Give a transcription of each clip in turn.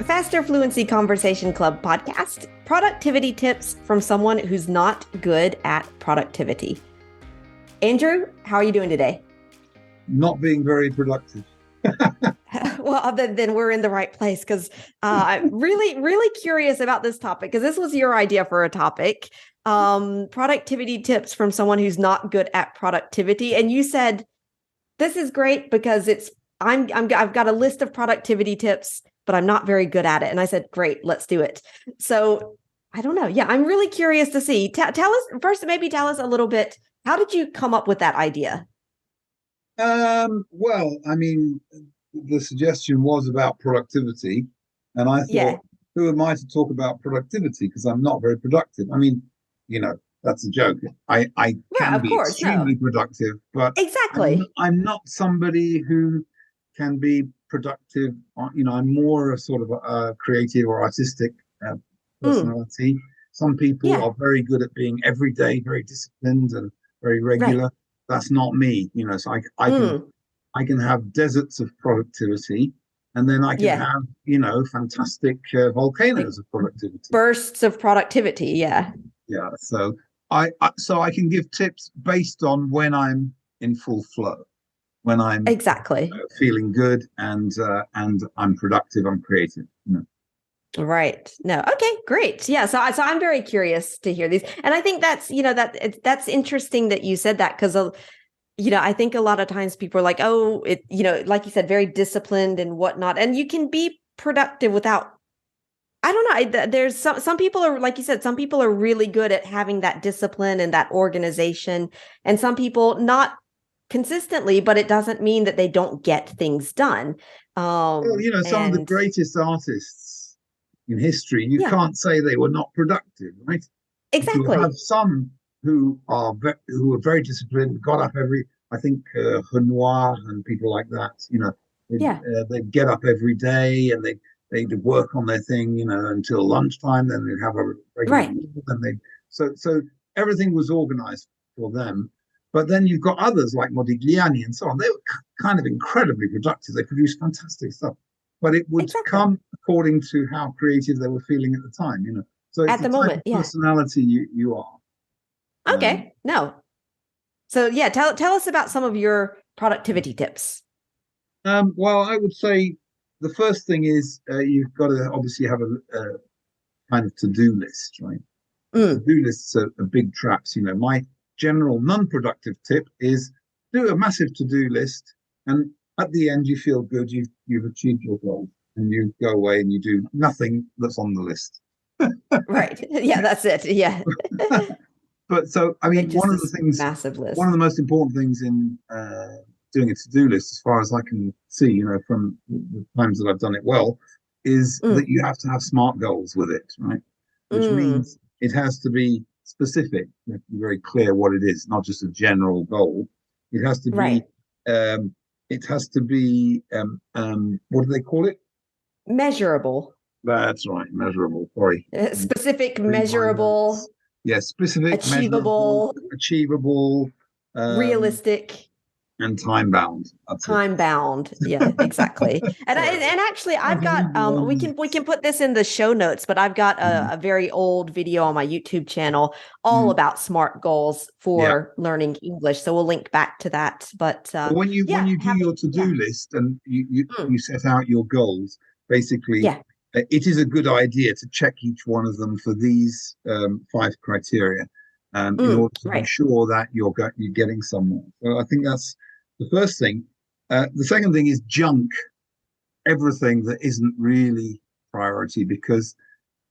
Faster Fluency Conversation Club podcast, productivity tips from someone who's not good at productivity. Andrew, how are you doing today? Not being very productive. Well, then we're in the right place because I'm really curious about this topic because this was your idea for a topic. Productivity tips from someone who's not good at productivity. And you said, this is great because I've got a list of productivity tips, but I'm not very good at it. And I said, great, let's do it. So I don't know. Yeah, I'm really curious to see. Tell us first, maybe tell us a little bit. How did you come up with that idea? Well, I mean, the suggestion was about productivity, and I thought, who am I to talk about productivity? Because I'm not very productive. I mean, that's a joke. I can be extremely productive, but exactly, I'm not somebody who can be productive. I'm more a sort of a creative or artistic personality. Some people are very good at being every day, very disciplined and very regular. Right. That's not me, so I can have deserts of productivity, and then I can have, fantastic volcanoes of productivity. Bursts of productivity, yeah. Yeah, so I can give tips based on when I'm in full flow, when I'm exactly feeling good and I'm productive, I'm creative. Right. No. Okay, great. Yeah. So I'm very curious to hear these. And I think that's, that's interesting that you said that because, I think a lot of times people are like, oh, like you said, very disciplined and whatnot. And you can be productive without, I don't know. There's some people are, like you said, some people are really good at having that discipline and that organization. And some people not consistently, but it doesn't mean that they don't get things done. Well, some of the greatest artists in history, you can't say they were not productive, right? Exactly. You have some who are very disciplined, got up I think Renoir and people like that, they'd get up every day and they'd work on their thing, until lunchtime, then they'd have a regular meal, and so everything was organized for them. But then you've got others like Modigliani and so on. They were kind of incredibly productive. They produced fantastic stuff. But it would come according to how creative they were feeling at the time, So it's at the moment, personality you are. Okay. No. So tell us about some of your productivity tips. Well, I would say the first thing is you've got to obviously have a kind of to-do list, right? To-do lists are big traps. My general non-productive tip is do a massive to-do list, and at the end you feel good, you've achieved your goal, and you go away and you do nothing that's on the list. Right. Yeah, that's it. Yeah. But so, I mean, one of the most important things in doing a to-do list, as far as I can see, from the times that I've done it well, is that you have to have SMART goals with it, right? Which means it has to be specific. You have to be very clear what it is, not just a general goal. It has to be, what do they call it? Measurable. That's right, measurable. Sorry. Specific, measurable. Yes, specific, achievable, realistic, and time bound. Time bound. Yeah, exactly. And actually, I've got we can put this in the show notes, but I've got a very old video on my YouTube channel all about SMART goals for learning English. So we'll link back to that. But when you do your to-do list and you set out your goals, basically. It is a good idea to check each one of them for these 5 criteria in order to be sure that you're getting somewhere. So I think that's the first thing. The second thing is junk everything that isn't really priority, because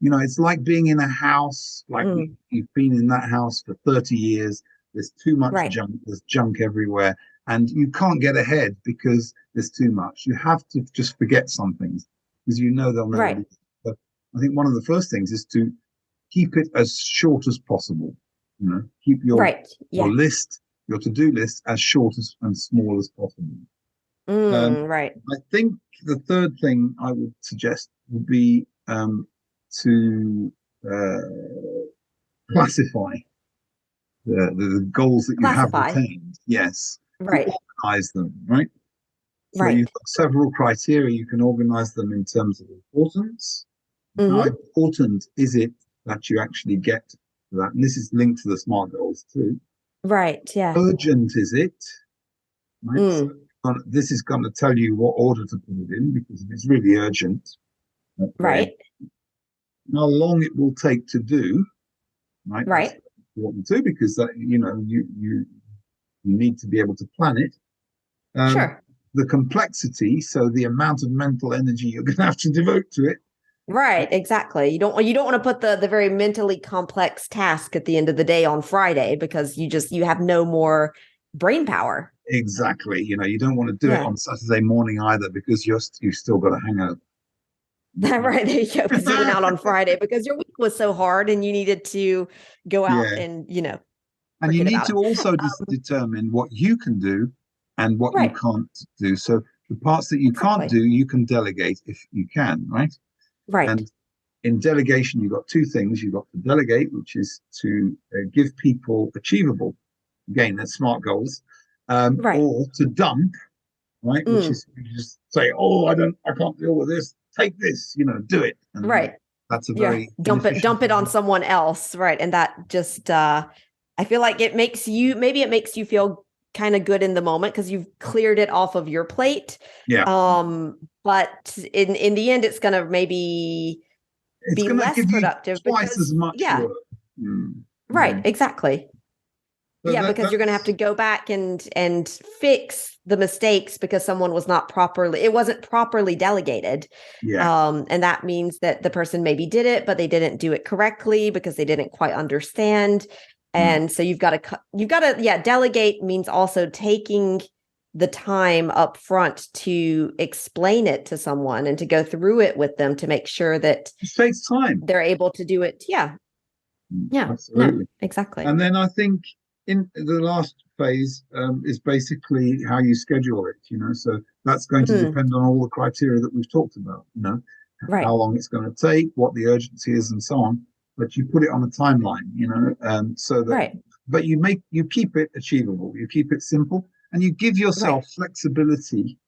it's like being in a house, like you've been in that house for 30 years. There's too much junk. There's junk everywhere, and you can't get ahead because there's too much. You have to just forget some things, because they'll never be. But I think one of the first things is to keep it as short as possible. Keep your list, your to-do list, as short and small as possible. I think the third thing I would suggest would be to classify the goals that you have attained. Yes. Right. To organize them, right? So you've got several criteria. You can organize them in terms of importance. How important is it that you actually get to that? And this is linked to the SMART goals too. Right. Yeah. Urgent is it? Right. So this is going to tell you what order to put it in, because if it's really urgent, right. How long it will take to do, right? Right. That's important too, because that you need to be able to plan it. Sure. The complexity, so the amount of mental energy you're going to have to devote to it. Right, exactly. You don't want to put the very mentally complex task at the end of the day on Friday, because you have no more brain power. Exactly. You don't want to do it on Saturday morning either, because you've still got a hangover. Right, there you go, because you went out on Friday because your week was so hard and you needed to go out and and you need to also determine what you can do and what you can't do. So the parts that you can't do, you can delegate if you can, right? Right. And in delegation, you've got two things. You've got to delegate, which is to give people achievable, again, that's SMART goals, or to dump, right? Which is you just say, oh, I can't deal with this. Take this, do it. And that's a very dump it on someone else, right? And that just I feel like it makes you feel kind of good in the moment because you've cleared it off of your plate. Yeah. But in the end, it's gonna maybe be less productive twice as much work. Right, exactly. So because you're going to have to go back and fix the mistakes because it wasn't properly delegated. Yeah. And that means that the person maybe did it, but they didn't do it correctly because they didn't quite understand. And so you've got to delegate means also taking the time up front to explain it to someone and to go through it with them to make sure that it takes time. They're able to do it. Yeah. Absolutely. No, exactly. And then I think in the last phase is basically how you schedule it, so that's going to depend on all the criteria that we've talked about, how long it's going to take, what the urgency is, and so on. But you put it on a timeline, so that, but you keep it achievable, you keep it simple, and you give yourself flexibility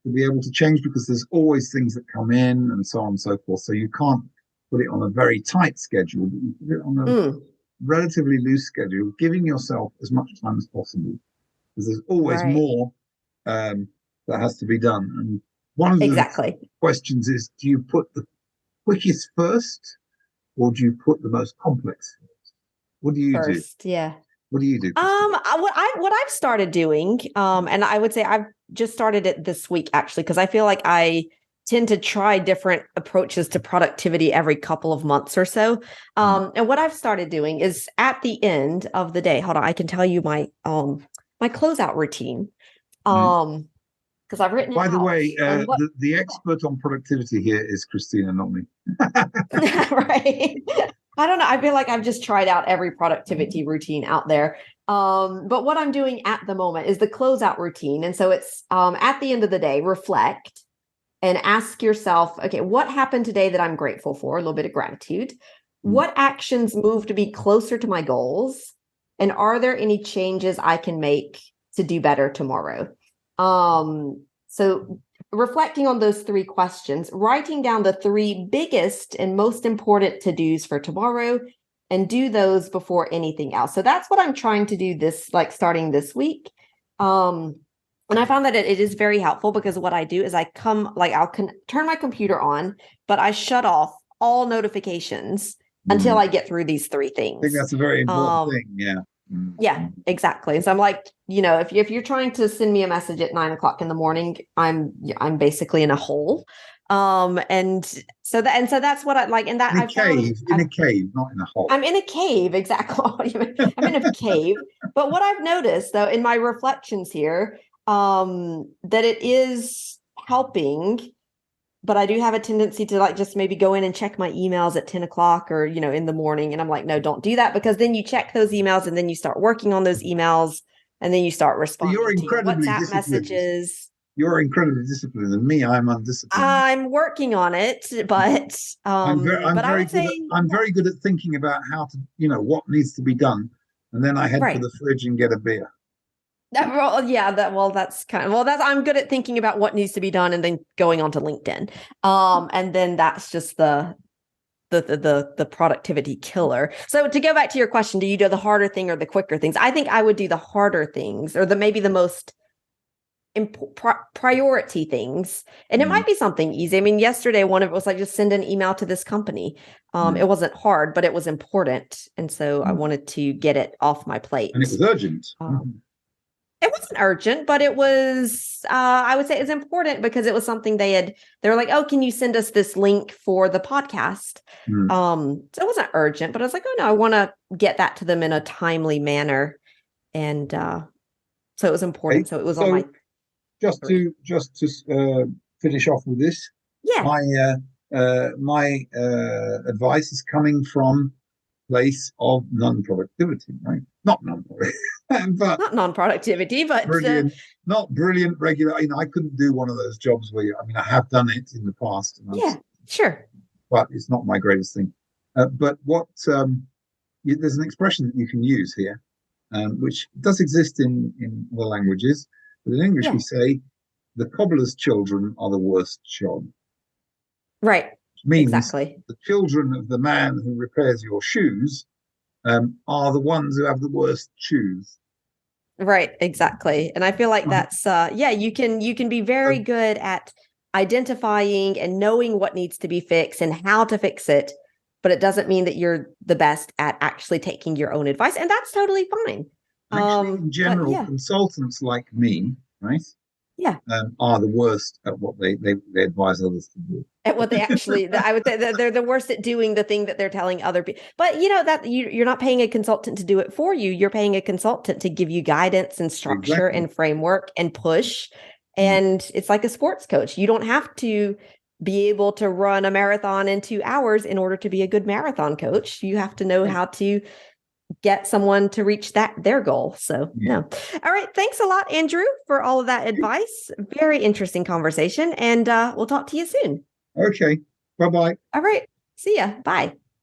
to be able to change, because there's always things that come in and so on and so forth. So you can't put it on a very tight schedule, but you put it on a relatively loose schedule, giving yourself as much time as possible, because there's always more that has to be done. And one of the questions is, do you put the quickest first, or do you put the most complex first? What do you do? Yeah. What do you do, Christina? What I've started doing, and I would say I've just started it this week, actually, because I feel like I tend to try different approaches to productivity every couple of months or so. And what I've started doing is at the end of the day, hold on, I can tell you my closeout routine. Because I've written it By the out. way, the expert on productivity here is Christina, not me. Right. I don't know. I feel like I've just tried out every productivity routine out there. But what I'm doing at the moment is the closeout routine. And so it's at the end of the day, reflect and ask yourself, okay, what happened today that I'm grateful for? A little bit of gratitude. What actions moved me closer to my goals? And are there any changes I can make to do better tomorrow? So reflecting on those three questions, writing down the three biggest and most important to-dos for tomorrow, and do those before anything else. So that's what I'm trying to do starting this week. And I found that it is very helpful, because what I do is I'll turn my computer on, but I shut off all notifications until I get through these three things. I think that's a very important thing. Yeah. Yeah, exactly. So I'm like, if you're trying to send me a message at 9:00 in the morning, I'm basically in a hole. And so that's what I like. And that in a cave, not in a hole. I'm in a cave. Exactly. I'm in a cave. But what I've noticed, though, in my reflections here, that it is helping, but I do have a tendency to just maybe go in and check my emails at 10:00 or, in the morning. And I'm like, no, don't do that, because then you check those emails and then you start working on those emails and then you start responding to your WhatsApp messages. You're incredibly disciplined, and me, I'm undisciplined. I'm working on it, but I'm very good at thinking about how to, what needs to be done. And then I head for the fridge and get a beer. I'm good at thinking about what needs to be done and then going on to LinkedIn. And then that's just the productivity killer. So to go back to your question, do you do the harder thing or the quicker things? I think I would do the harder things, or maybe the most priority things. And it might be something easy. I mean, yesterday one of it was like, just send an email to this company. It wasn't hard, but it was important, and so I wanted to get it off my plate. And it was urgent. It wasn't urgent, but it was, I would say it's important because it was something they were like, oh, can you send us this link for the podcast? So it wasn't urgent, but I was like, oh no, I want to get that to them in a timely manner. And so it was important. Okay. So it was on my. Just to finish off with this. Yeah. My advice is coming from place of non-productivity, right? Not non-productivity, but not non-productivity, but brilliant, not brilliant regular. I couldn't do one of those jobs where I have done it in the past. Sure. But it's not my greatest thing. But what there's an expression that you can use here, which does exist in all languages, but in English we say the cobbler's children are the worst shod. Right. Means exactly. The children of the man who repairs your shoes are the ones who have the worst shoes. Right, exactly. And I feel like that's you can be very good at identifying and knowing what needs to be fixed and how to fix it, but it doesn't mean that you're the best at actually taking your own advice, and that's totally fine. Actually, in general, consultants like me, right? Yeah. Are the worst at what they advise others to do. At what they actually, I would say that they're the worst at doing the thing that they're telling other people. But that you're not paying a consultant to do it for you. You're paying a consultant to give you guidance and structure and framework and push. And it's like a sports coach. You don't have to be able to run a marathon in 2 hours in order to be a good marathon coach. You have to know how to get someone to reach their goal. So no. All right. Thanks a lot, Andrew, for all of that advice. Very interesting conversation. And we'll talk to you soon. Okay. Bye-bye. All right. See ya. Bye.